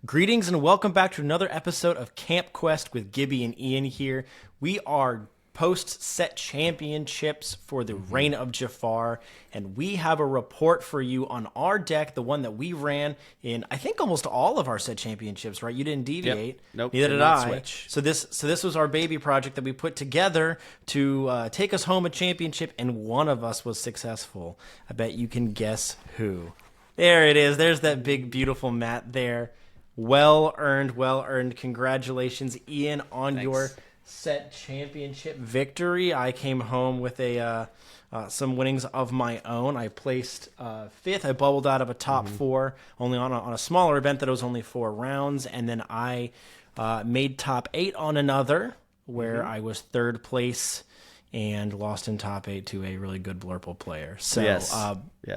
Greetings and welcome back to another episode of Camp Quest with Gibby and Ian here. We are post-set championships for the Reign of Jafar, and we have a report for you on our deck, the one that we ran in, I think, almost all of our set championships, right? You didn't deviate. Yep. Nope. Neither did I. Switch. So this was our baby project that we put together to take us home a championship, and one of us was successful. I bet you can guess who. There it is. There's that big, beautiful mat there. Well earned, well earned. Congratulations, Ian, on your set championship victory. I came home with some winnings of my own. I placed fifth. I bubbled out of a top four, only on a smaller event that was only 4 rounds, and then I made top 8 on another, where I was third place and lost in top 8 to a really good Blurple player. So, yes.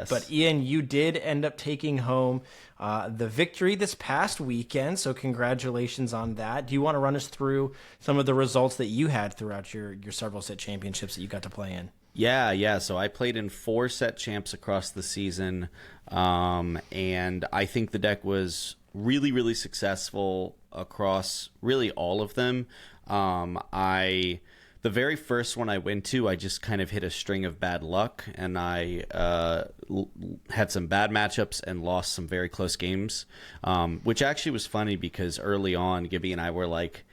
But Ian, you did end up taking home the victory this past weekend, so congratulations on that. Do you want to run us through some of the results that you had throughout your several set championships that you got to play in? Yeah. So I played in 4 set champs across the season, and I think the deck was really, really successful across really all of them. The very first one I went to, I just kind of hit a string of bad luck, and I had some bad matchups and lost some very close games, which actually was funny because early on, Gibby and I were like,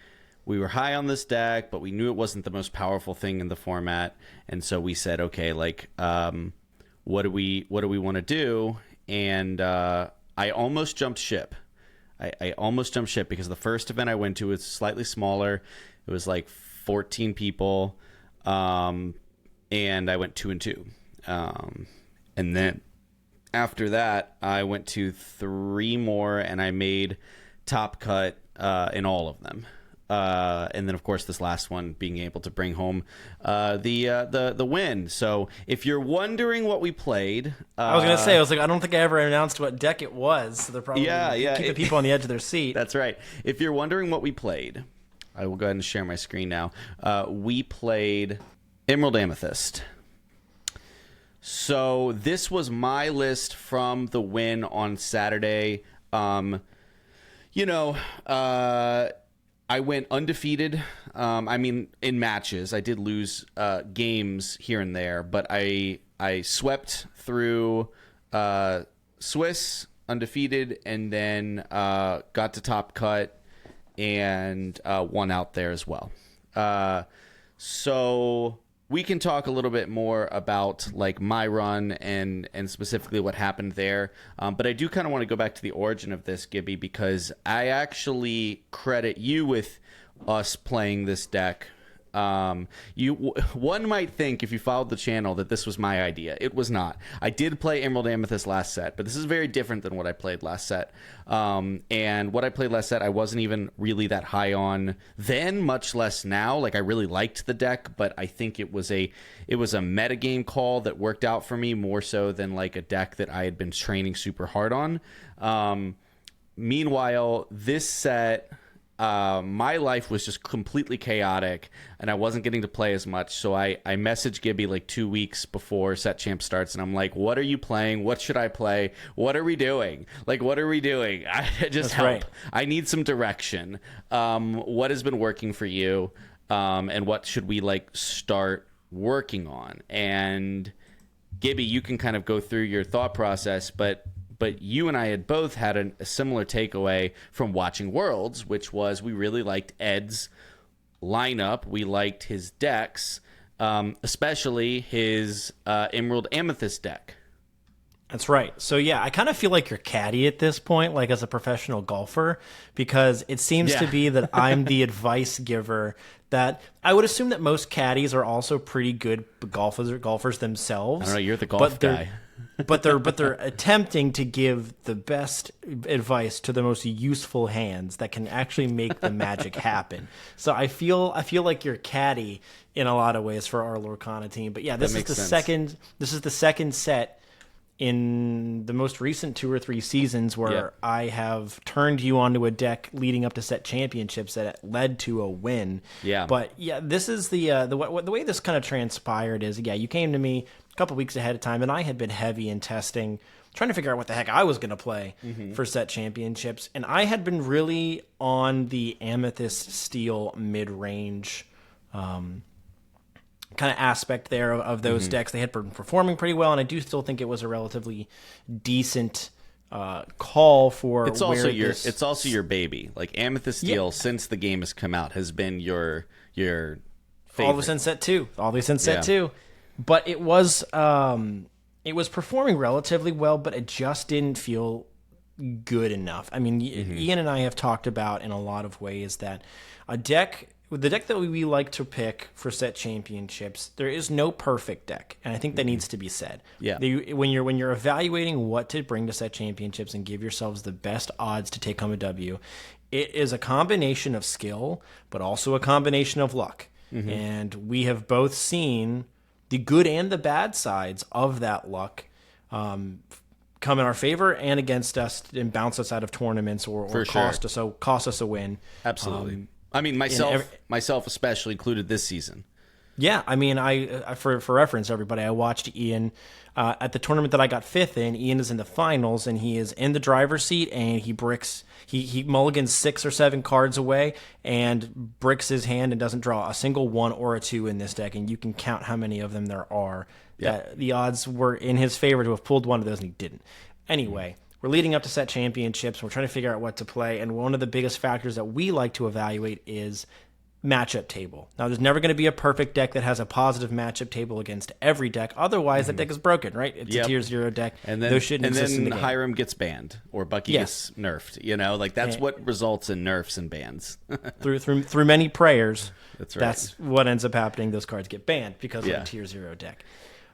we were high on this deck, but we knew it wasn't the most powerful thing in the format, and so we said, okay, what do we want to do? And I almost jumped ship. I almost jumped ship because the first event I went to was slightly smaller. It was like 14 people, and I went 2-2. And then after that, I went to 3 more, and I made top cut in all of them. And then, of course, this last one being able to bring home the win. So if you're wondering what we played... I was going to say, I don't think I ever announced what deck it was, so they're probably keeping people on the edge of their seat. That's right. If you're wondering what we played... I will go ahead and share my screen now. We played Emerald Amethyst. So this was my list from the win on Saturday. I went undefeated. In matches. I did lose games here and there, but I swept through Swiss undefeated and then got to top cut and won out there as well. So we can talk a little bit more about like my run and specifically what happened there. But I do kind of want to go back to the origin of this, Gibby, because I actually credit you with us playing this deck. One might think if you followed the channel that this was my idea. It was not. I did play Emerald Amethyst last set, but this is very different than what I played last set. And what I played last set, I wasn't even really that high on then, much less now. Like, I really liked the deck, but I think it was a metagame call that worked out for me more so than like a deck that I had been training super hard on. Meanwhile, this set... my life was just completely chaotic, and I wasn't getting to play as much. So I messaged Gibby like 2 weeks before set champ starts, and I'm like, "What are you playing? What should I play? What are we doing? What are we doing? Just help. Right. I need some direction. What has been working for you, and what should we start working on?" And Gibby, you can kind of go through your thought process, but you and I had both had a similar takeaway from watching Worlds, which was we really liked Ed's lineup. We liked his decks, especially his Emerald Amethyst deck. That's right. So, yeah, I kind of feel like you're caddy at this point, like as a professional golfer, because it seems to be that I'm the advice giver. That I would assume that most caddies are also pretty good golfers themselves. I don't know, you're the golf guy. but they're attempting to give the best advice to the most useful hands that can actually make the magic happen. So I feel like you're caddy in a lot of ways for our Lorcana team. But yeah, this is the second set in the most recent 2 or 3 seasons where I have turned you onto a deck leading up to set championships that led to a win. Yeah. But yeah, this is the way this kind of transpired is, you came to me a couple weeks ahead of time, and I had been heavy in testing trying to figure out what the heck I was going to play for set championships. And I had been really on the Amethyst Steel mid-range kind of aspect there of those decks. They had been performing pretty well, and I do still think it was a relatively decent call for it's also your baby. Like Amethyst Steel, since the game has come out, has been your favorite. All the way since set 2. But it was performing relatively well, but it just didn't feel good enough. I mean, Ian and I have talked about in a lot of ways that the deck that we like to pick for set championships, there is no perfect deck, and I think that needs to be said. Yeah. When you're evaluating what to bring to set championships and give yourselves the best odds to take home a W, it is a combination of skill, but also a combination of luck. And we have both seen the good and the bad sides of that luck come in our favor and against us and bounce us out of tournaments or cost us a win. Absolutely. I mean, myself especially included this season. Yeah, I mean, for reference, everybody, I watched Ian at the tournament that I got 5th in. Ian is in the finals, and he is in the driver's seat, and he mulligans 6 or 7 cards away and bricks his hand and doesn't draw a single 1 or a 2 in this deck, and you can count how many of them there are. Yeah. The odds were in his favor to have pulled one of those, and he didn't. Anyway, we're leading up to set championships. We're trying to figure out what to play, and one of the biggest factors that we like to evaluate is matchup table. Now, there's never going to be a perfect deck that has a positive matchup table against every deck. Otherwise, that deck is broken, right? It's a tier 0 deck. And then, those shouldn't exist in the game. Hiram gets banned or Bucky gets nerfed. You know, like that's what results in nerfs and bans. through many prayers, that's right. That's what ends up happening. Those cards get banned because of a tier 0 deck.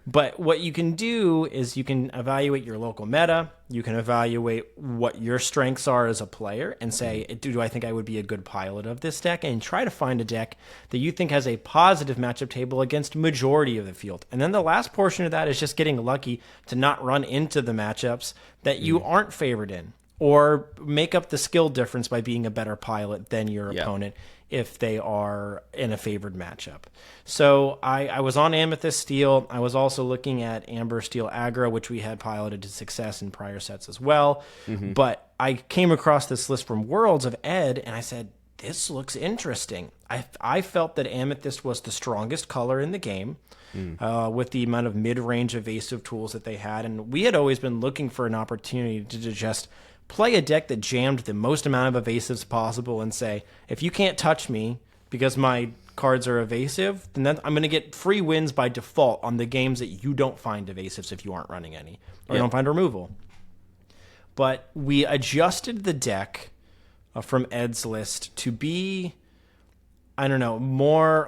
But what you can do is you can evaluate your local meta. You can evaluate what your strengths are as a player and say, do I think I would be a good pilot of this deck? And try to find a deck that you think has a positive matchup table against majority of the field. And then the last portion of that is just getting lucky to not run into the matchups that you aren't favored in, or make up the skill difference by being a better pilot than your opponent if they are in a favored matchup. So I was on Amethyst Steel. I was also looking at Amber Steel Aggro, which we had piloted to success in prior sets as well. But I came across this list from Worlds of Ed, and I said, this looks interesting. I felt that Amethyst was the strongest color in the game with the amount of mid-range evasive tools that they had. And we had always been looking for an opportunity to just play a deck that jammed the most amount of evasives possible and say, if you can't touch me because my cards are evasive, then I'm going to get free wins by default on the games that you don't find evasives if you aren't running any, or you don't find removal. But we adjusted the deck from Ed's list to be, I don't know,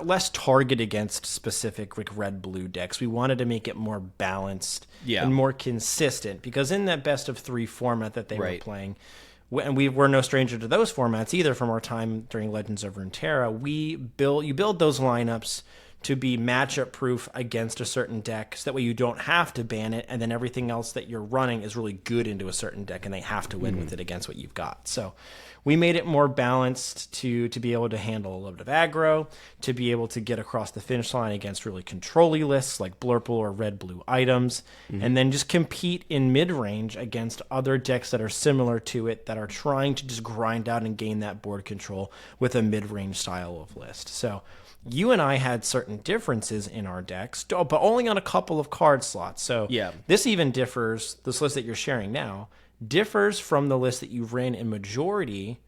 less target against specific like red-blue decks. We wanted to make it more balanced and more consistent, because in that best of 3 format that they were playing, and we were no stranger to those formats either from our time during Legends of Runeterra, you build those lineups to be matchup proof against a certain deck, so that way you don't have to ban it, and then everything else that you're running is really good into a certain deck, and they have to win with it against what you've got. So we made it more balanced to be able to handle a little bit of aggro, to be able to get across the finish line against really control-y lists like Blurple or red-blue items, and then just compete in mid-range against other decks that are similar to it that are trying to just grind out and gain that board control with a mid-range style of list. So you and I had certain differences in our decks, but only on a couple of card slots. So this even differs, this list that you're sharing now, differs from the list that you ran in majority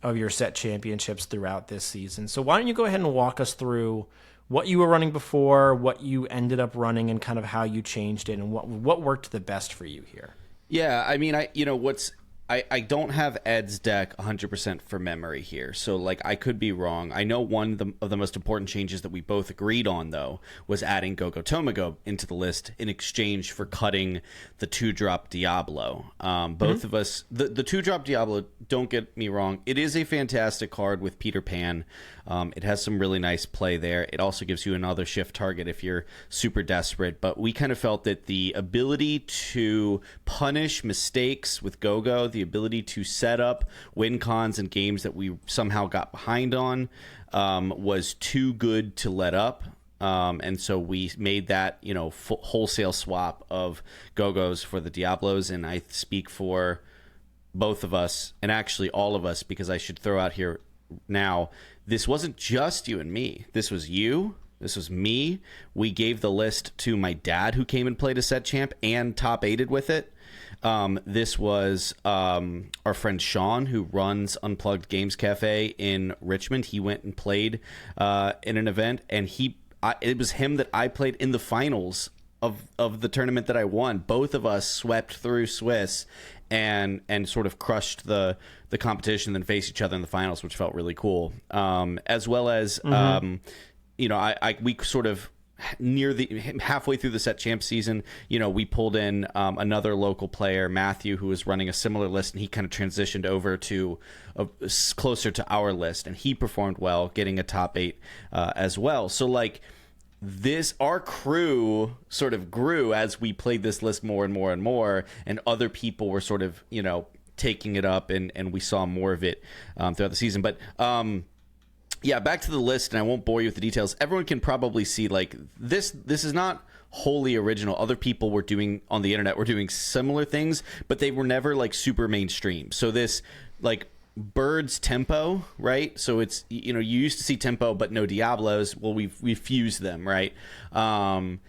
of your set championships throughout this season. So why don't you go ahead and walk us through what you were running before, what you ended up running, and kind of how you changed it, and what worked the best for you here. Yeah, I mean, I don't have Ed's deck 100% for memory here, so like I could be wrong. I know one of the most important changes that we both agreed on, though, was adding Gogo Tomago into the list in exchange for cutting the 2-drop Diablo. Both of us, the 2-drop Diablo, don't get me wrong, it is a fantastic card with Peter Pan. It has some really nice play there. It also gives you another shift target if you're super desperate, but we kind of felt that the ability to punish mistakes with Gogo, the ability to set up win cons and games that we somehow got behind on, was too good to let up. And so we made that, wholesale swap of Go-Go's for the Diablos. And I speak for both of us, and actually all of us, because I should throw out here now, this wasn't just you and me. This was you. This was me. We gave the list to my dad, who came and played a set champ and top 8'd with it. This was our friend Sean, who runs Unplugged Games Cafe in Richmond. He went and played in an event, and it was him that I played in the finals of the tournament that I won. Both of us swept through Swiss and sort of crushed the competition, then faced each other in the finals, which felt really cool. As well as we sort of halfway through the set champ season, we pulled in another local player, Matthew, who was running a similar list, and he kind of transitioned over to closer to our list, and he performed well, getting a top 8 as well. So our crew sort of grew as we played this list more and more and more, and other people were sort of taking it up, and we saw more of it throughout the season. But yeah, back to the list, and I won't bore you with the details. Everyone can probably see this is not wholly original. Other people were doing on the internet were doing similar things, but they were never super mainstream. So this Bird's Tempo, right? So it's you used to see Tempo but no Diablos. Well, we've fused them, right? And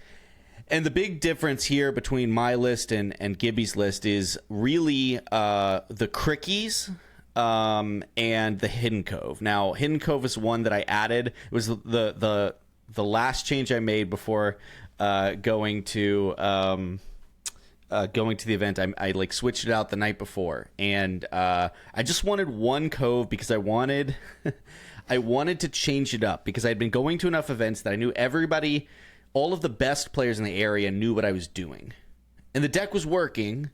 the big difference here between my list and Gibby's list is really the Crickies and the Hidden Cove. Now, Hidden Cove is one that I added. It was the last change I made before going to the event. I switched it out the night before, and I just wanted one cove because I wanted to change it up, because I'd been going to enough events that I knew everybody, all of the best players in the area knew what I was doing, and the deck was working,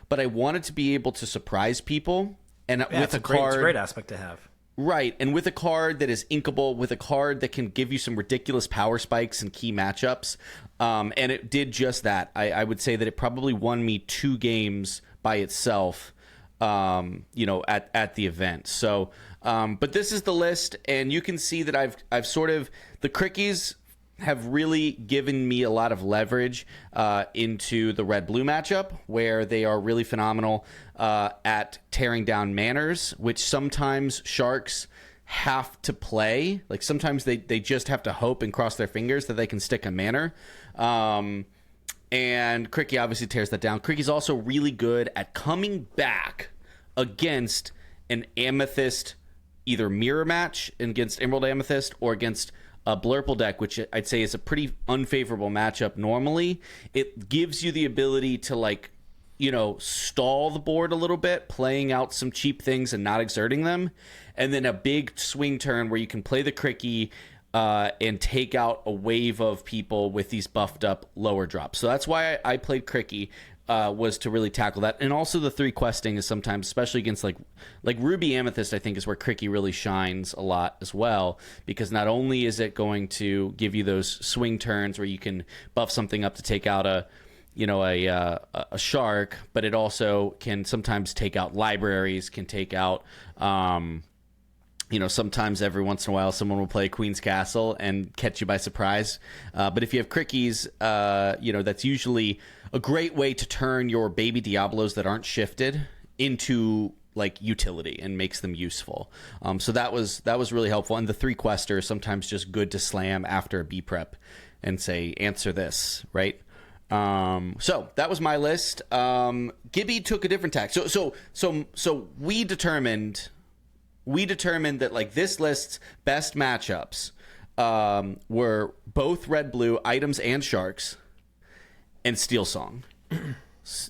but I wanted to be able to surprise people. And with it's a great aspect to have. Right, and with a card that is inkable, with a card that can give you some ridiculous power spikes and key matchups, and it did just that. I would say that it probably won me 2 games by itself, at the event. So, but this is the list, and you can see that I've sort of, the Crickies have really given me a lot of leverage into the red-blue matchup, where they are really phenomenal at tearing down manners, which sometimes Sharks have to play. Sometimes they just have to hope and cross their fingers that they can stick a manor. And Cricky obviously tears that down. Cricky's also really good at coming back against an Amethyst, either mirror match against Emerald Amethyst or against a Blurple deck, which I'd say is a pretty unfavorable matchup normally. It gives you the ability to stall the board a little bit, playing out some cheap things and not exerting them, and then a big swing turn where you can play the Cricky and take out a wave of people with these buffed up lower drops. So that's why I played Cricky, was to really tackle that. And also the 3 questing is sometimes, especially against like Ruby Amethyst, I think is where Cricky really shines a lot as well, because not only is it going to give you those swing turns where you can buff something up to take out a shark, but it also can sometimes take out libraries, can take out sometimes every once in a while someone will play Queen's Castle and catch you by surprise. But if you have Crickies, that's usually a great way to turn your baby Diablos that aren't shifted into utility and makes them useful. So that was really helpful. And the 3 quester is sometimes just good to slam after a B prep and say, answer this, right? So that was my list. Gibby took a different tack. So we determined that this list's best matchups were both red-blue items and sharks and Steel Song.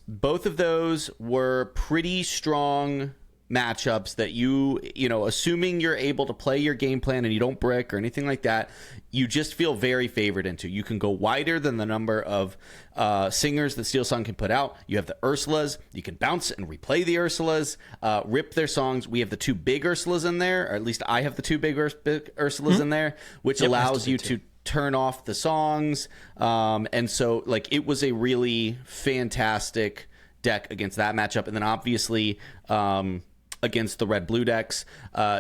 Both of those were pretty strong matchups that assuming you're able to play your game plan and you don't brick or anything like that, you just feel very favored into. You can go wider than the number of singers that Steel Song can put out. You have the Ursulas. You can bounce and replay the Ursulas, rip their songs. We have the 2 big Ursulas in there, or at least I have the 2 big Ursulas in there, which allows you to turn off the songs. And so it was a really fantastic deck against that matchup. And then obviously against the red-blue decks.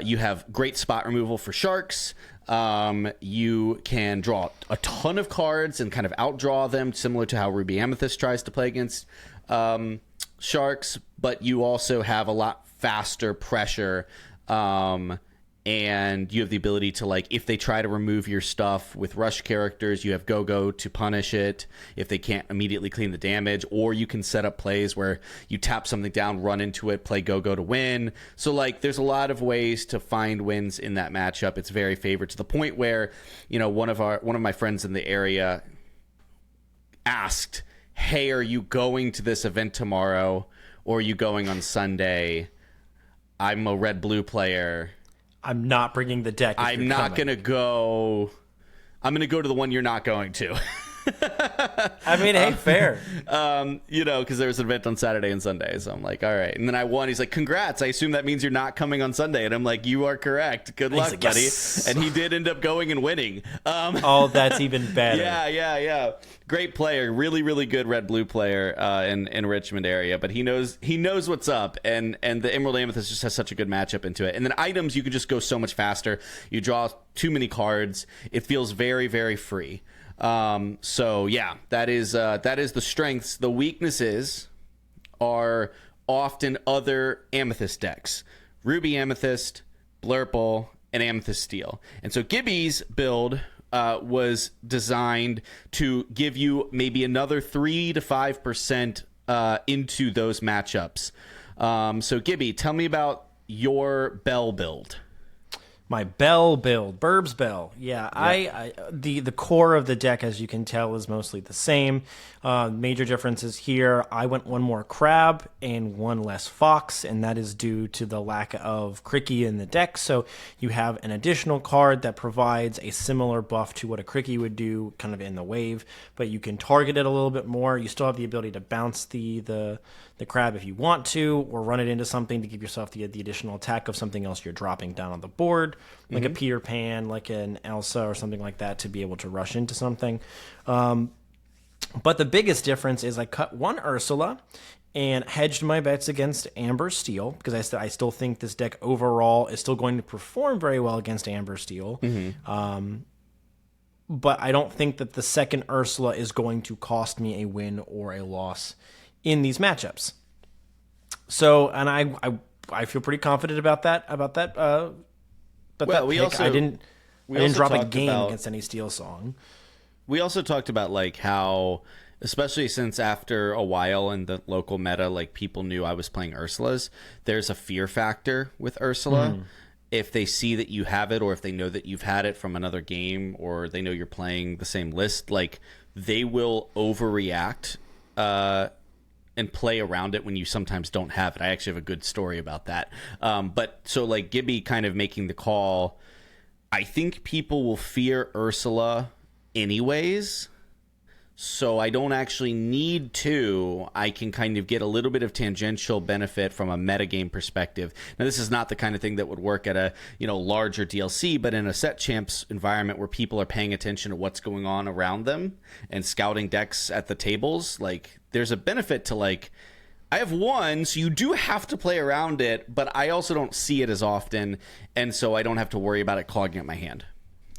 You have great spot removal for sharks. You can draw a ton of cards and kind of outdraw them, similar to how Ruby Amethyst tries to play against sharks, but you also have a lot faster pressure, and you have the ability to, like, if they try to remove your stuff with rush characters, you have Go-Go to punish it if they can't immediately clean the damage, or you can set up plays where you tap something down, run into it, play Go-Go to win. So, like, there's a lot of ways to find wins in that matchup. It's very favored, to the point where, you know, one of my friends in the area asked, hey, are you going to this event tomorrow, or are you going on Sunday? I'm a red-blue player. I'm not bringing the deck. I'm not going to go. I'm going to go to the one you're not going to. I mean, hey, fair. You know, because there was an event on Saturday and Sunday. So I'm like, all right. And then I won. He's like, congrats. I assume that means you're not coming on Sunday. And I'm like, you are correct. Good luck, like, buddy. yes. And he did end up going and winning. Oh, that's even better. Yeah. Great player. Really, really good red-blue player in Richmond area. But he knows what's up. And the Emerald Amethyst just has such a good matchup into it. And then items, you can just go so much faster. You draw too many cards. It feels very, very free. So yeah, that is the strengths. The weaknesses are often other Amethyst decks: Ruby Amethyst, Blurple, and Amethyst Steel. And so Gibby's build was designed to give you maybe another 3 to 5% into those matchups. So Gibby, tell me about your Bell build. My Bell build, Burbs Bell. Yeah, the core of the deck, as you can tell, is mostly the same. Major differences here. I went one more crab and one less fox, and that is due to the lack of Cricky in the deck. So you have an additional card that provides a similar buff to what a Cricky would do, kind of in the wave, but you can target it a little bit more. You still have the ability to bounce the crab if you want to, or run it into something to give yourself the additional attack of something else you're dropping down on the board, like a Peter Pan, like an Elsa or something like that, to be able to rush into something. But the biggest difference is I cut one Ursula and hedged my bets against Amber Steel, because I still think this deck overall is still going to perform very well against Amber Steel. But I don't think that the second Ursula is going to cost me a win or a loss in these matchups. So, and I feel pretty confident about that. I didn't drop a game against any Steel Song. We also talked about, like, how, especially since after a while in the local meta, like, people knew I was playing Ursulas, there's a fear factor with Ursula. If they see that you have it, or if they know that you've had it from another game, or they know you're playing the same list, like, they will overreact and play around it when you sometimes don't have it. I actually have a good story about that. But so, like, Gibby kind of making the call, I think people will fear Ursula anyways, so I don't actually need to. I can kind of get a little bit of tangential benefit from a metagame perspective. Now, this is not the kind of thing that would work at a, you know, larger DLC, but in a set champs environment where people are paying attention to what's going on around them and scouting decks at the tables, like, there's a benefit to, like, I have one, so you do have to play around it, but I also don't see it as often, and so I don't have to worry about it clogging up my hand.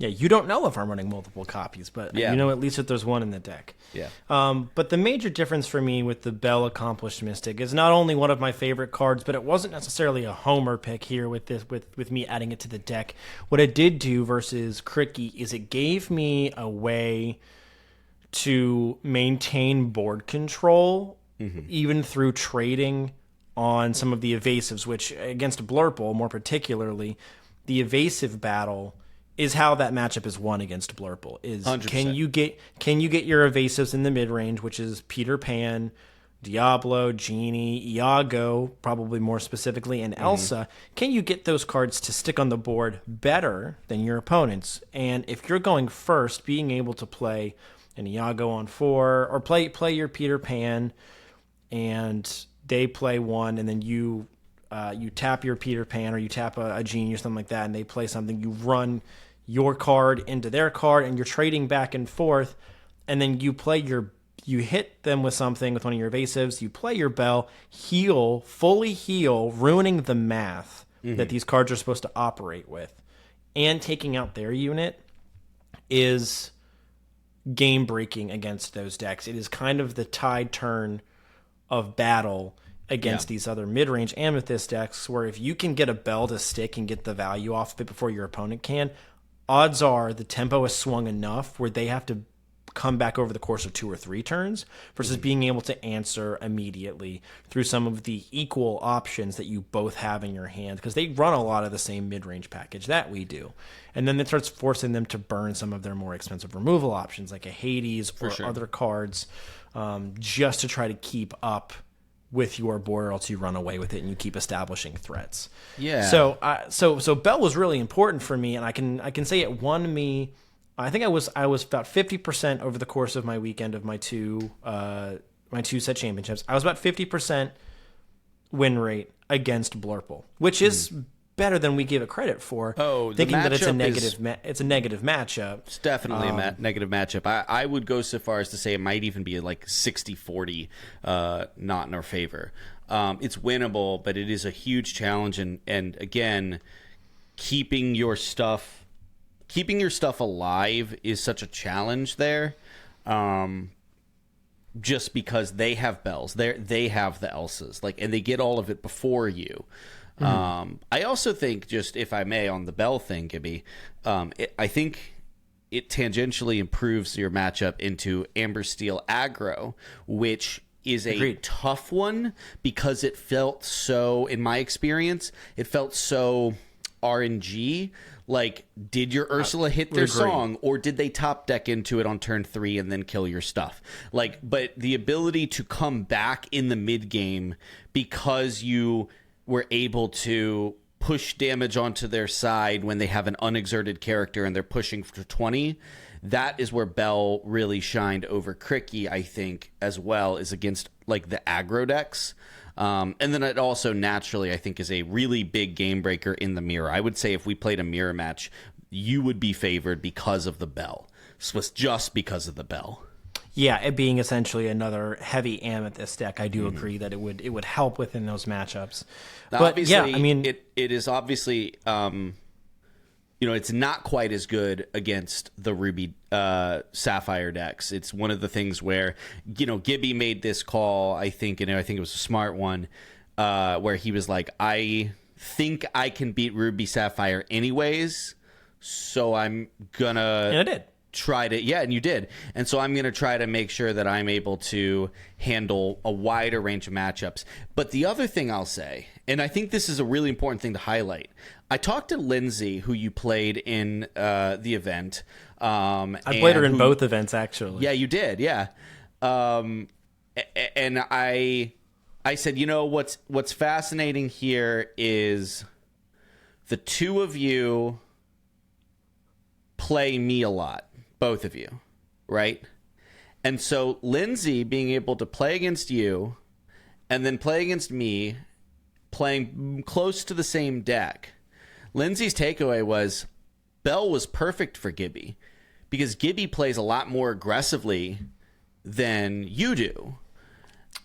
Yeah, you don't know if I'm running multiple copies, but you know at least that there's one in the deck. Yeah. But the major difference for me with the Bell Accomplished Mystic is not only one of my favorite cards, but it wasn't necessarily a homer pick here with this, with me adding it to the deck. What it did do versus Cricky is it gave me a way to maintain board control, even through trading on some of the evasives, which against Blurple more particularly, the evasive battle is how that matchup is won against Blurple. Is 100%. Can you get your evasives in the mid range, which is Peter Pan, Diablo, Genie, Iago, probably more specifically, and Elsa. Can you get those cards to stick on the board better than your opponents? And if you're going first, being able to play an Iago on 4, or play your Peter Pan, and they play 1, and then you tap your Peter Pan, or you tap a Genie or something like that, and they play something, you run your card into their card, and you're trading back and forth, and then you play your you hit them with something with one of your evasives, you play your Bell, heal, fully heal, ruining the math that these cards are supposed to operate with, and taking out their unit is game breaking against those decks. It is kind of the tide turn of battle against these other mid-range Amethyst decks, where if you can get a Bell to stick and get the value off of it before your opponent can, odds are the tempo has swung enough where they have to come back over the course of 2 or 3 turns versus being able to answer immediately through some of the equal options that you both have in your hand, because they run a lot of the same mid-range package that we do. And then it starts forcing them to burn some of their more expensive removal options like a Hades or other cards, just to try to keep up with your board, or else you run away with it and you keep establishing threats. Yeah. So Bell was really important for me, and I can say it won me. I think I was about 50% over the course of my weekend of my two set championships. I was about 50% win rate against Blurple, which is better than we give it credit for. Thinking that it's a negative matchup. It's definitely a negative matchup. I would go so far as to say it might even be like 60-40 not in our favor. It's winnable, but it is a huge challenge, and again, keeping your stuff alive is such a challenge there, just because they have Bells, they have the Elsas, and they get all of it before you. I also think, just if I may, on the Bell thing, Gibby, I think it tangentially improves your matchup into Amber Steel aggro, which is a tough one because it felt so, in my experience, it felt so RNG. Like, did your Ursula hit their song, or did they top deck into it on turn 3 and then kill your stuff? But the ability to come back in the mid game because you were able to push damage onto their side when they have an unexerted character and they're pushing for 20, that is where Bell really shined over Cricky, I think, as well, is against the aggro decks. And then it also naturally, I think, is a really big game breaker in the mirror. I would say if we played a mirror match, you would be favored because of the Bell. So it's just because of the Bell. Yeah, it being essentially another heavy Amethyst deck, I do agree that it would help within those matchups. Now, but obviously, yeah, I mean, it is obviously, it's not quite as good against the Ruby Sapphire decks. It's one of the things where, Gibby made this call, I think, and I think it was a smart one, where he was like, I think I can beat Ruby Sapphire anyways, so I'm gonna... And I did. And you did. And so I'm going to try to make sure that I'm able to handle a wider range of matchups. But the other thing I'll say, and I think this is a really important thing to highlight, I talked to Lindsay, who you played in the event. I played her in both events, actually. Yeah, you did, yeah. And I said, what's fascinating here is the two of you play me a lot. Both of you, right? And so Lindsay being able to play against you and then play against me, playing close to the same deck, Lindsay's takeaway was Bell was perfect for Gibby because Gibby plays a lot more aggressively than you do.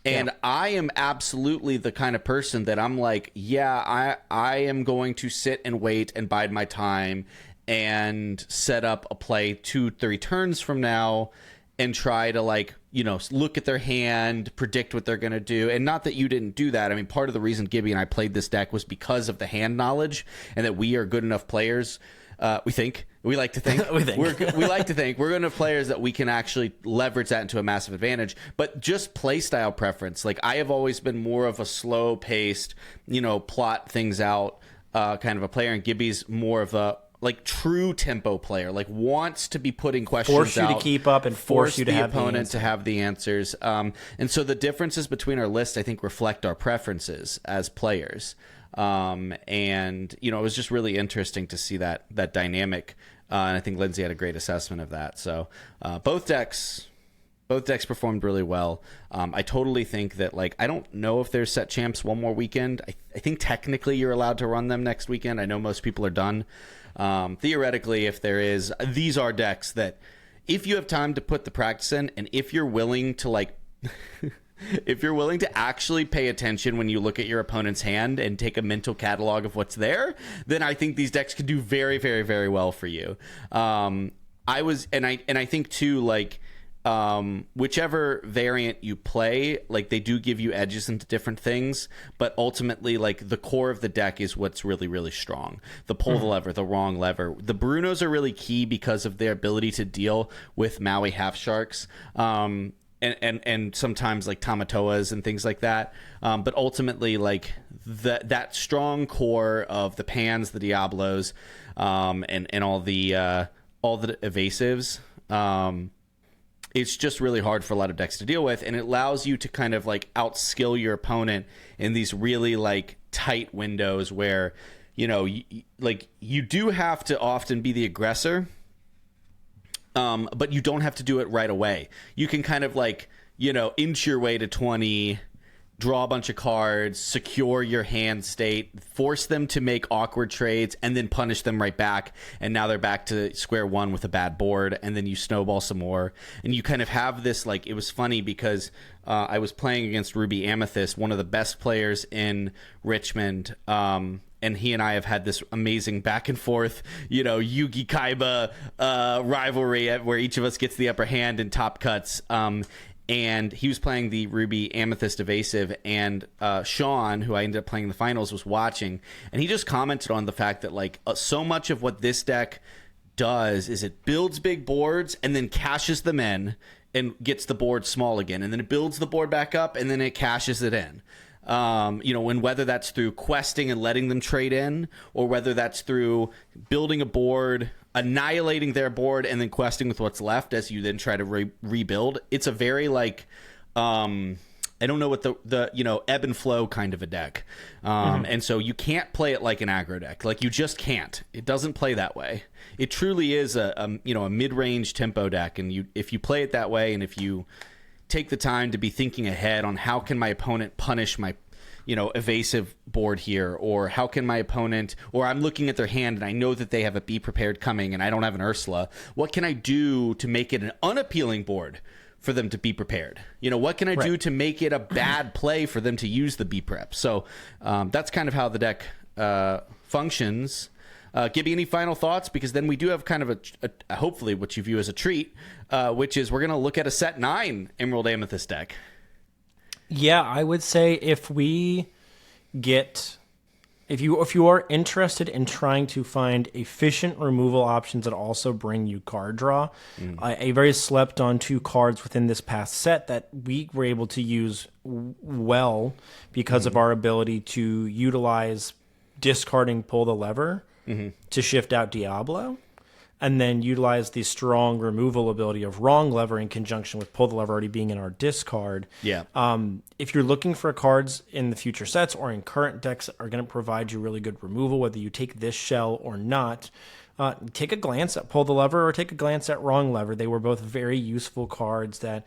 And I am absolutely the kind of person that I'm like, I am going to sit and wait and bide my time and set up a play 2-3 turns from now and try to look at their hand, predict what they're going to do. And not that you didn't do that. I mean, part of the reason Gibby and I played this deck was because of the hand knowledge and that we are good enough players. We like to think. We like to think we're good enough players that we can actually leverage that into a massive advantage. But just play style preference. I have always been more of a slow paced, plot things out kind of a player. And Gibby's more of a true tempo player, wants to be putting questions force you out, to keep up and force you to have the opponent to have the answers. And so the differences between our lists, I think, reflect our preferences as players. And it was just really interesting to see that dynamic. And I think Lindsay had a great assessment of that. So both decks performed really well. I totally think that, I don't know if there's set champs one more weekend. I think technically you're allowed to run them next weekend. I know most people are done. Theoretically, if there is, these are decks that if you have time to put the practice in, and if you're willing to like if you're willing to actually pay attention when you look at your opponent's hand and take a mental catalog of what's there, then I think these decks could do very, very, very well for you. I think too, like, whichever variant you play, like, they do give you edges into different things, but ultimately, like, the core of the deck is what's really, really strong. The pull the lever, the wrong lever. The Brunos are really key because of their ability to deal with Maui half sharks. And sometimes like Tamatoas and things like that. But ultimately, like that strong core of the Pans, the Diablos, and all the evasives, it's just really hard for a lot of decks to deal with, and it allows you to kind of like outskill your opponent in these really like tight windows where, you know, you do have to often be the aggressor. But you don't have to do it right away. You can kind of like, you know, inch your way to 20, draw a bunch of cards, secure your hand state, force them to make awkward trades, and then punish them right back. And now they're back to square one with a bad board, and then you snowball some more. And you kind of have this, like, it was funny because I was playing against Ruby Amethyst, one of the best players in Richmond, and he and I have had this amazing back and forth, you know, Yugi Kaiba rivalry where each of us gets the upper hand in top cuts. And he was playing the Ruby Amethyst evasive, and Sean, who I ended up playing in the finals, was watching, and he just commented on the fact that like so much of what this deck does is it builds big boards and then cashes them in and gets the board small again, and then it builds the board back up and then it cashes it in. You know, and whether that's through questing and letting them trade in, or whether that's through building a board, annihilating their board, and then questing with what's left as you then try to rebuild. It's a very like, I don't know what the you know, ebb and flow kind of a deck. And so you can't play it like an aggro deck. Like, you just can't. It doesn't play that way. It truly is a you know, a mid-range tempo deck. And if you play it that way, and if you take the time to be thinking ahead on how can my opponent punish my, you know, evasive board here, or how can my opponent, or I'm looking at their hand and I know that they have a Be Prepared coming and I don't have an Ursula. What can I do to make it an unappealing board for them to be prepared? You know, what can I do to make it a bad play for them to use the Be Prep? So that's kind of how the deck functions. Gibby, any final thoughts? Because then we do have kind of a hopefully what you view as a treat, which is we're going to look at a set 9 Emerald Amethyst deck. Yeah, I would say if you are interested in trying to find efficient removal options that also bring you card draw, a very slept on 2 cards within this past set that we were able to use well because of our ability to utilize discarding Pull the Lever to shift out Diablo, and then utilize the strong removal ability of Wrong Lever in conjunction with Pull the Lever already being in our discard. Yeah. If you're looking for cards in the future sets or in current decks that are going to provide you really good removal, whether you take this shell or not, take a glance at Pull the Lever or take a glance at Wrong Lever. They were both very useful cards that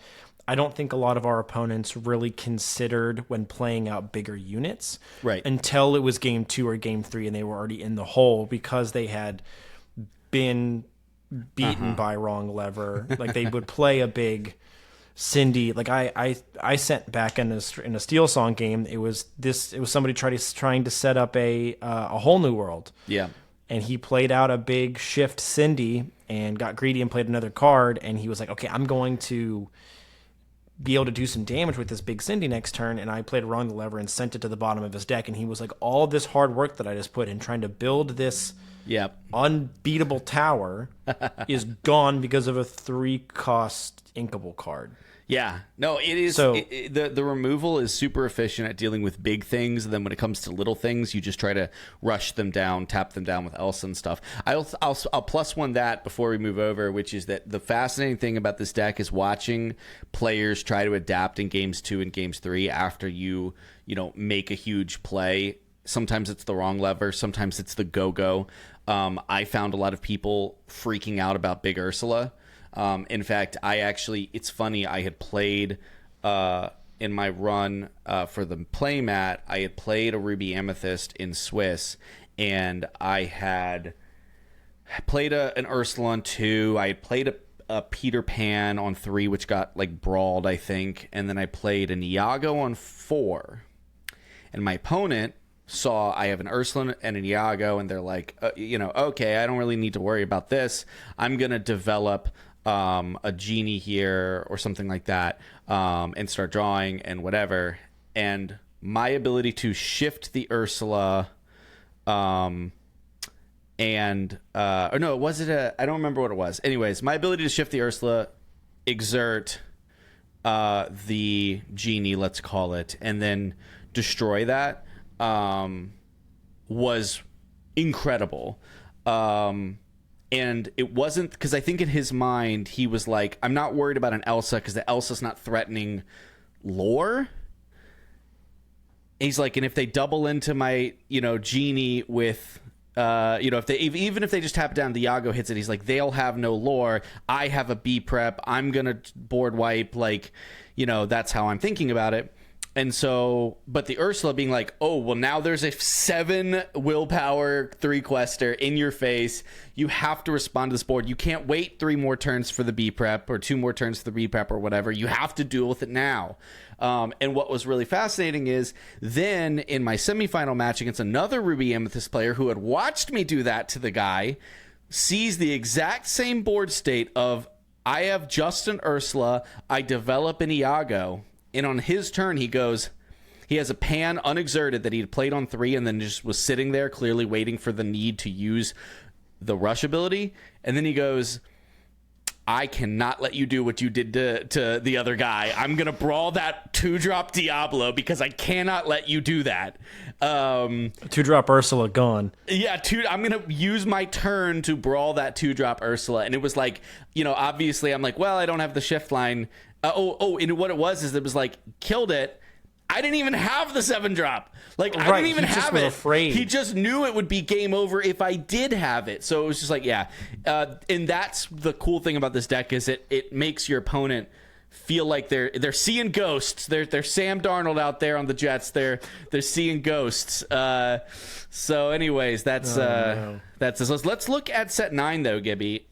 I don't think a lot of our opponents really considered when playing out bigger units, until it was game 2 or game 3 and they were already in the hole because they had been beaten by Wrong Lever. Like, they would play a big Cindy. Like, I sent back in a Steel Song game. It was somebody trying to set up a whole new world. Yeah. And he played out a big shift Cindy and got greedy and played another card. And he was like, okay, I'm going to be able to do some damage with this big Cindy next turn. And I played Wrong Lever and sent it to the bottom of his deck. And he was like, all this hard work that I just put in trying to build this unbeatable tower is gone because of a 3-cost inkable card. Yeah, no, it is. So the removal is super efficient at dealing with big things. And then when it comes to little things, you just try to rush them down, tap them down with Elsa and stuff. I'll plus one that before we move over, which is that the fascinating thing about this deck is watching players try to adapt in games 2 and games 3 after you make a huge play. Sometimes it's the Wrong Lever, sometimes it's the go-go. I found a lot of people freaking out about Big Ursula. In fact, it's funny, I had played in my run for the playmat, I had played a Ruby Amethyst in Swiss, and I had played an Ursula on 2. I had played a Peter Pan on 3, which got like brawled, I think, and then I played an Iago on 4. And my opponent saw I have an Ursula and an Iago, and they're like, okay, I don't really need to worry about this. I'm gonna develop a genie here or something like that, and start drawing and whatever. And my ability to shift the Ursula, or no, was it I don't remember what it was. Anyways, my ability to shift the Ursula, exert the genie, let's call it, and then destroy that, was incredible. And it wasn't because I think in his mind he was like, I'm not worried about an Elsa because the Elsa's not threatening lore. He's like, and if they double into my, genie with, if they just tap down, the Iago hits it. He's like, they'll have no lore. I have a B prep. I'm gonna board wipe. Like, that's how I'm thinking about it. And so, but the Ursula being like, oh, well, now there's a 7 willpower 3-quester in your face. You have to respond to this board. You can't wait 3 more turns for the B prep or 2 more turns for the B prep or whatever. You have to deal with it now. And what was really fascinating is then in my semifinal match against another Ruby Amethyst player who had watched me do that to the guy, sees the exact same board state of I have just an Ursula, I develop an Iago. And on his turn, he has a Pan unexerted that he had played on 3 and then just was sitting there clearly waiting for the need to use the rush ability. And then he goes, I cannot let you do what you did to the other guy. I'm going to brawl that 2-drop Diablo because I cannot let you do that. 2-drop Ursula gone. Yeah, I'm going to use my turn to brawl that 2-drop Ursula. And it was like, obviously I'm like, well, I don't have the shift line. And what it was is it was like, killed it. I didn't even have the 7-drop. Like, I didn't even have it. Afraid. He just knew it would be game over if I did have it. So it was just like, yeah. And that's the cool thing about this deck is it makes your opponent feel like they're seeing ghosts. They're Sam Darnold out there on the Jets. They're seeing ghosts. So anyways, that's this. Let's look at set 9 though, Gibby.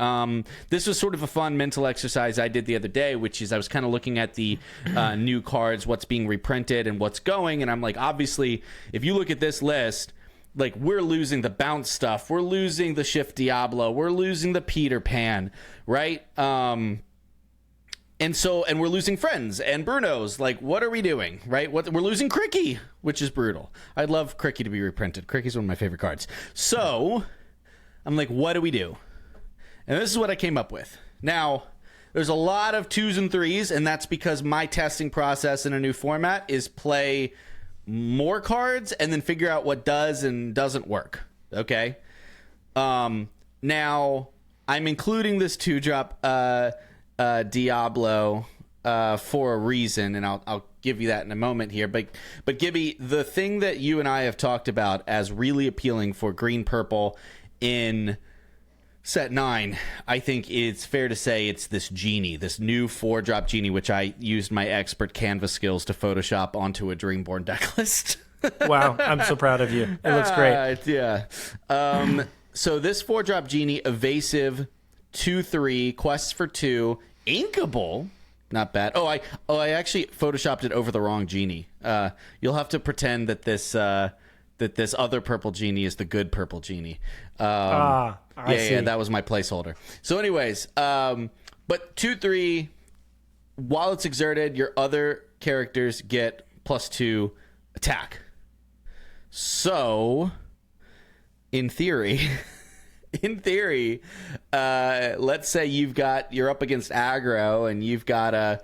This was sort of a fun mental exercise I did the other day, which is I was kind of looking at the new cards, what's being reprinted and what's going, and I'm like, obviously, if you look at this list, like, we're losing the bounce stuff, we're losing the shift Diablo, we're losing the Peter Pan, right? And we're losing friends and Brunos. Like, what are we doing, right? We're losing Cricky, which is brutal. I'd love Cricky to be reprinted. Cricky's one of my favorite cards. So I'm like, what do we do? And this is what I came up with. Now, there's a lot of 2s and 3s, and that's because my testing process in a new format is play more cards and then figure out what does and doesn't work. Okay? Now, I'm including this 2-drop Diablo for a reason, and I'll give you that in a moment here. But Gibby, the thing that you and I have talked about as really appealing for green purple in set 9, I think it's fair to say it's this genie, this new 4-drop genie, which I used my expert canvas skills to Photoshop onto a Dreamborn deck list. Wow, I'm so proud of you. It looks great. Yeah. So this 4-drop genie, evasive, 2/3, quests for 2, inkable, not bad. Oh, I actually photoshopped it over the wrong genie. You'll have to pretend that this other purple genie is the good purple genie. I see. Yeah, that was my placeholder. So anyways, but 2/3, while it's exerted, your other characters get +2 attack. So, in theory, let's say you're up against aggro and you've got a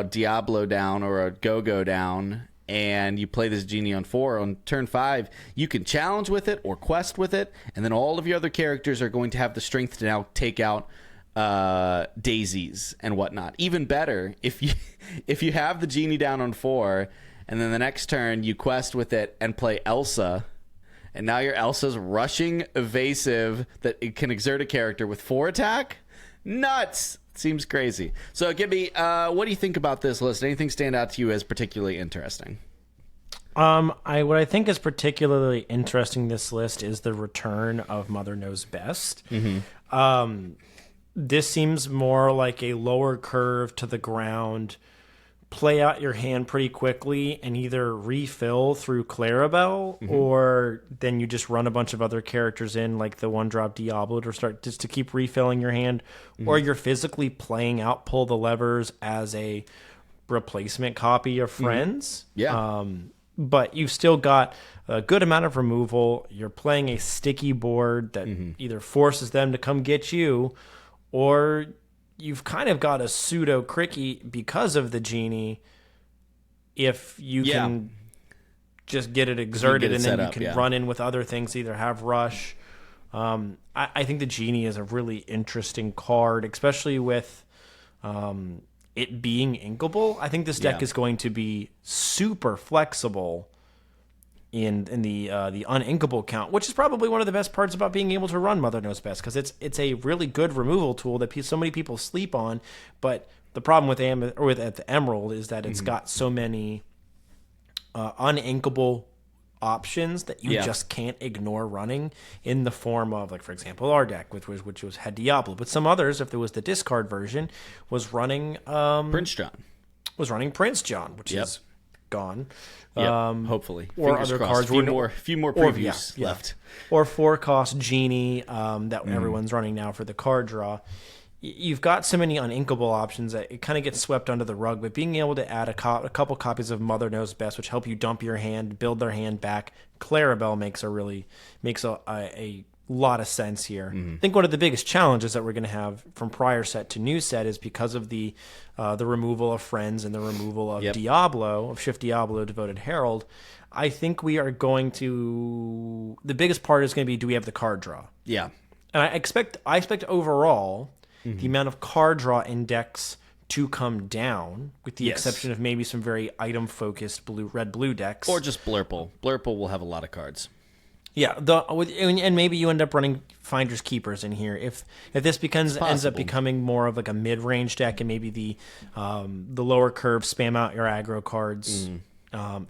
Diablo down or a Go-Go down, and you play this genie on 4. On turn 5, you can challenge with it or quest with it, and then all of your other characters are going to have the strength to now take out daisies and whatnot. Even better, if you have the genie down on 4, and then the next turn you quest with it and play Elsa, and now your Elsa's rushing evasive that it can exert a character with 4 attack? Nuts! Seems crazy. So, Gibby, what do you think about this list? Anything stand out to you as particularly interesting? What I think is particularly interesting this list is the return of Mother Knows Best. Mm-hmm. this seems more like a lower curve to the ground. Play out your hand pretty quickly and either refill through Clarabelle, or then you just run a bunch of other characters in, like the one-drop Diablo, to start just to keep refilling your hand, or you're physically playing out Pull the Levers as a replacement copy of Friends. Yeah. But you've still got a good amount of removal. You're playing a sticky board that either forces them to come get you, or you've kind of got a pseudo Cricky because of the Genie. If you can just get it exerted and then you can run in with other things, either have Rush. I think the Genie is a really interesting card, especially with it being inkable. I think this deck is going to be super flexible in the uninkable count, which is probably one of the best parts about being able to run Mother Knows Best, because it's a really good removal tool that so many people sleep on. But the problem with the Emerald is that it's got so many uninkable options that you just can't ignore running, in the form of, like, for example, our deck, which had Diablo, but some others, if there was the discard version, was running Prince John, which is gone. Hopefully. Or Fingers other crossed. cards. Few more previews left. Or 4-cost Genie that everyone's running now for the card draw. You've got so many uninkable options that it kind of gets swept under the rug. But being able to add a couple copies of Mother Knows Best, which help you dump your hand, build their hand back, Clarabelle makes a lot of sense here. I think one of the biggest challenges that we're going to have from prior set to new set is because of the removal of Friends and the removal of Diablo, of Shift Diablo, Devoted Herald. I think we are going to... The biggest part is going to be, do we have the card draw? Yeah. And I expect overall the amount of card draw in decks to come down, with the exception of maybe some very item-focused red-blue decks. Or just Blurple. Blurple will have a lot of cards. Yeah, and maybe you end up running Finders Keepers in here if this ends up becoming more of like a mid-range deck, and maybe the lower curve spam out your aggro cards and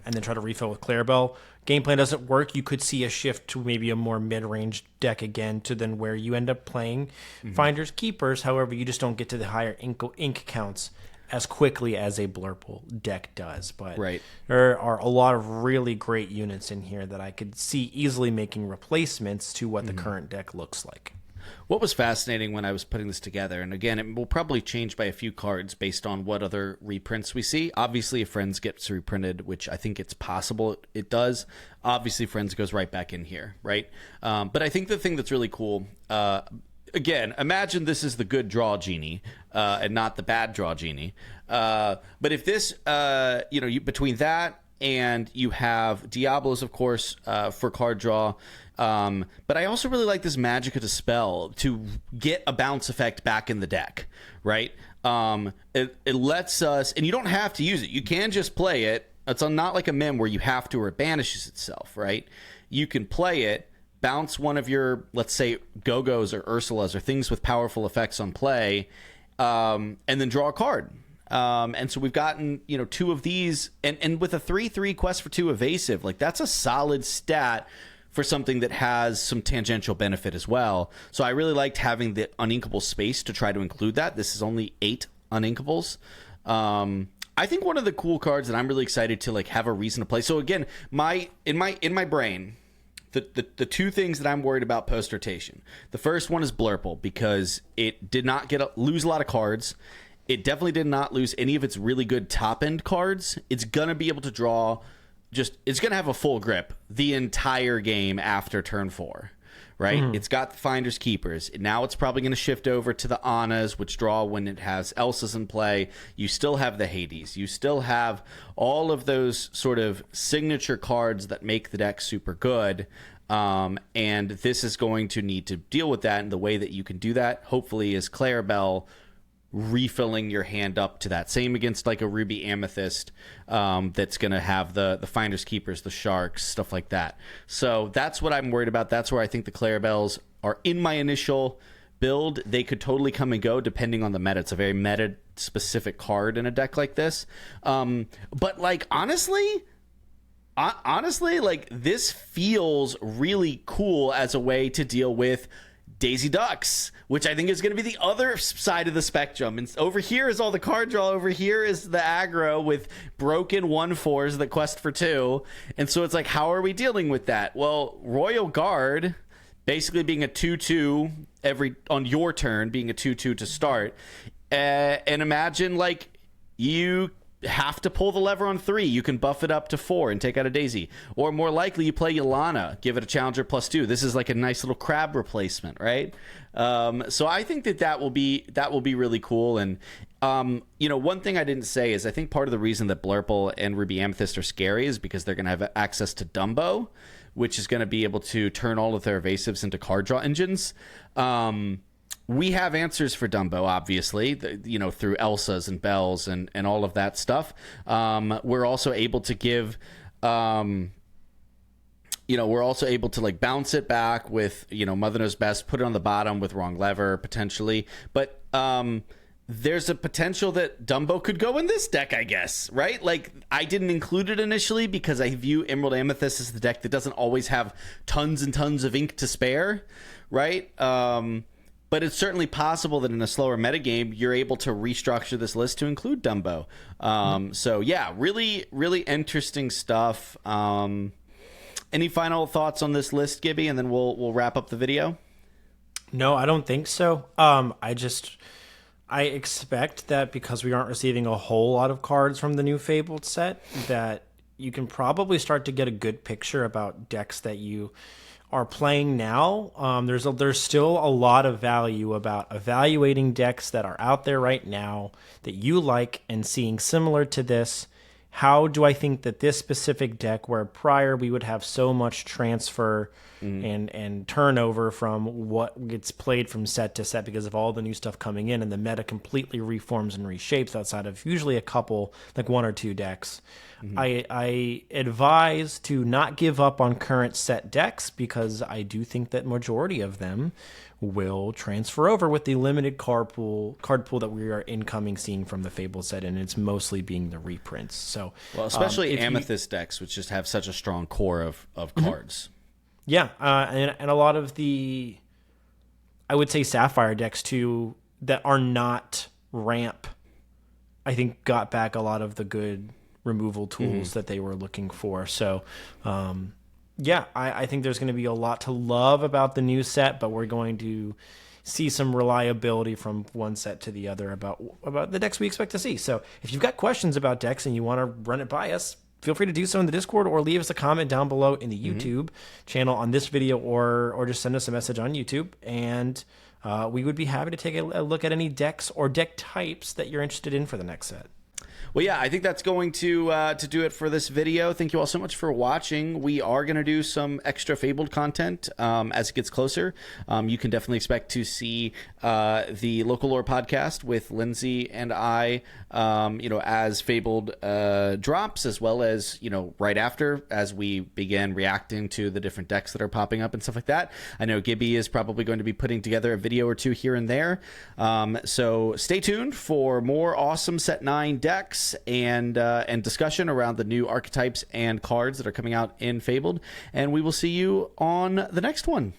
then try to refill with Clarabelle. Game plan doesn't work. You could see a shift to maybe a more mid-range deck again, to then where you end up playing Finders Keepers. However, you just don't get to the higher ink counts as quickly as a Blurple deck does. But there are a lot of really great units in here that I could see easily making replacements to what the current deck looks like. What was fascinating when I was putting this together, and again, it will probably change by a few cards based on what other reprints we see. Obviously, if Friends gets reprinted, which I think it's possible it does, obviously Friends goes right back in here, right? But I think the thing that's really cool... Again, imagine this is the good draw Genie and not the bad draw Genie. But if this, between that and you have Diablos, of course, for card draw. But I also really like this Magicka Dispel to get a bounce effect back in the deck, right? It lets us, and you don't have to use it. You can just play it. It's not like a Mem where you have to, or it banishes itself, right? You can play it, bounce one of your, let's say, Go-Go's or Ursulas or things with powerful effects on play, and then draw a card. And so we've gotten, two of these, and with a 3/3 Quest for 2 evasive, like that's a solid stat for something that has some tangential benefit as well. So I really liked having the uninkable space to try to include that. This is only 8 uninkables. I think one of the cool cards that I'm really excited to like have a reason to play. So again, in my brain, the two things that I'm worried about post rotation. The first one is Blurple, because it did not lose a lot of cards. It definitely did not lose any of its really good top end cards. It's gonna be able to draw. It's gonna have a full grip the entire game after turn 4. Right? It's got the Finders Keepers. Now it's probably going to shift over to the Annas, which draw when it has Elsas in play. You still have the Hades. You still have all of those sort of signature cards that make the deck super good. And this is going to need to deal with that. And the way that you can do that, hopefully, is Clarabelle refilling your hand up to that. Same against like a Ruby Amethyst that's going to have the Finders Keepers, the Sharks, stuff like that. So that's what I'm worried about. That's where I think the Clarabelles are in my initial build. They could totally come and go depending on the meta. It's a very meta-specific card in a deck like this. But like honestly, like this feels really cool as a way to deal with Daisy Ducks, which I think is going to be the other side of the spectrum. And over here is all the card draw. Over here is the aggro with broken 1/4s that quest for 2. And so it's like, how are we dealing with that? Well, Royal Guard basically being a 2/2 on your turn, being a 2/2 to start. And imagine like you have to pull the lever on 3. You can buff it up to 4 and take out a Daisy. Or more likely, you play Yolana, give it a challenger +2. This is like a nice little crab replacement, right? So I think that will be really cool. And one thing I didn't say is I think part of the reason that Blurple and Ruby Amethyst are scary is because they're going to have access to Dumbo, which is going to be able to turn all of their evasives into card draw engines. We have answers for Dumbo, obviously, through Elsas and Bells and all of that stuff. We're also able to give, we're also able to like bounce it back with, Mother Knows Best, put it on the bottom with Wrong Lever, potentially. But there's a potential that Dumbo could go in this deck, I guess, right? Like, I didn't include it initially because I view Emerald Amethyst as the deck that doesn't always have tons and tons of ink to spare, right? But it's certainly possible that in a slower metagame, you're able to restructure this list to include Dumbo. So, yeah, really, really interesting stuff. Any final thoughts on this list, Gibby? And then we'll wrap up the video. No, I don't think so. I expect that because we aren't receiving a whole lot of cards from the new Fabled set, that you can probably start to get a good picture about decks that you are playing now. There's still a lot of value about evaluating decks that are out there right now that you like and seeing similar to this. How do I think that this specific deck, where prior we would have so much transfer and turnover from what gets played from set to set because of all the new stuff coming in, and the meta completely reforms and reshapes outside of usually a couple, like 1 or 2 decks. I advise to not give up on current set decks because I do think that majority of them will transfer over with the limited card pool that we are incoming seeing from the Fable set, and it's mostly being the reprints. So, well, especially Amethyst decks, which just have such a strong core of cards. Yeah, and a lot of the, I would say, Sapphire decks too that are not ramp, I think got back a lot of the good removal tools that they were looking for. So, yeah, I think there's going to be a lot to love about the new set, but we're going to see some reliability from one set to the other about the decks we expect to see. So if you've got questions about decks and you want to run it by us, feel free to do so in the Discord or leave us a comment down below in the YouTube channel on this video, or just send us a message on YouTube. And we would be happy to take a look at any decks or deck types that you're interested in for the next set. Well, yeah, I think that's going to do it for this video. Thank you all so much for watching. We are going to do some extra Fabled content as it gets closer. You can definitely expect to see the Local Lore podcast with Lindsay and I, as Fabled drops, as well as, right after, as we begin reacting to the different decks that are popping up and stuff like that. I know Gibby is probably going to be putting together a video or 2 here and there. So stay tuned for more awesome Set 9 decks and discussion around the new archetypes and cards that are coming out in Fabled, and we will see you on the next one.